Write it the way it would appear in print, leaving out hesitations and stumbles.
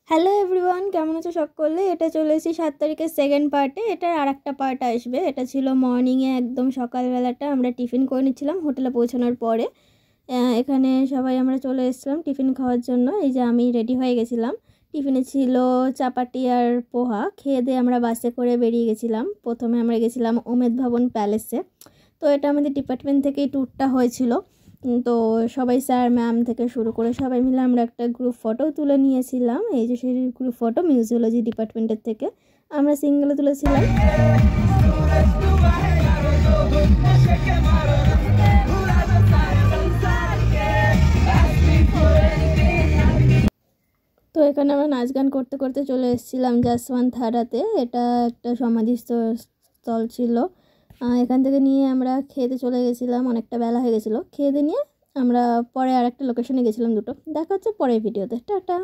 Hello everyone, কেমন আছো সকলে? এটা চলে এসেছি 7 তারিখের সেকেন্ড পার্টে। এটার আরেকটা পার্ট আসবে। এটা ছিল মর্নিংয়ে, একদম সকালবেলাটা আমরা টিফিন করে নিচ্ছিলাম হোটেলে পৌঁছানোর পরে। এখানে সবাই আমরা চলে এসেছিলাম টিফিন খাওয়ার জন্য। এই যে আমি রেডি হয়ে গেছিলাম। টিফিনে ছিল চাপাটি আর পোহা। খেয়ে দিয়ে আমরা বাসে করে বেরিয়ে গেছিলাম। প্রথমে আমরা গেছিলাম উমেদ ভবন প্যালেসে। তো এটা আমাদের ডিপার্টমেন্ট থেকেই ট্যুরটা হয়েছিল। তো সবাই স্যার ম্যাম থেকে শুরু করে সবাই মিলে আমরা একটা গ্রুপ ফটো তুলে নিয়েছিলাম। এই যে সেই গ্রুপ ফটো মিউজিওলজি ডিপার্টমেন্টের থেকে আমরা সিঙ্গেলে তুলেছিলাম। তো এখানে আমরা নাচ গান করতে করতে চলে এসেছিলাম জাসওয়ান্ত থারাতে। এটা একটা সমাধিস্থল ছিল। এখান থেকে নিয়ে আমরা খেতে চলে গেছিলাম। অনেকটা বেলা হয়ে গেছিলো। খেয়ে দিয়ে নিয়ে আমরা পরে আরেকটা লোকেশনে গেছিলাম। দুটো দেখা হচ্ছে পরের ভিডিওতে। টাটা।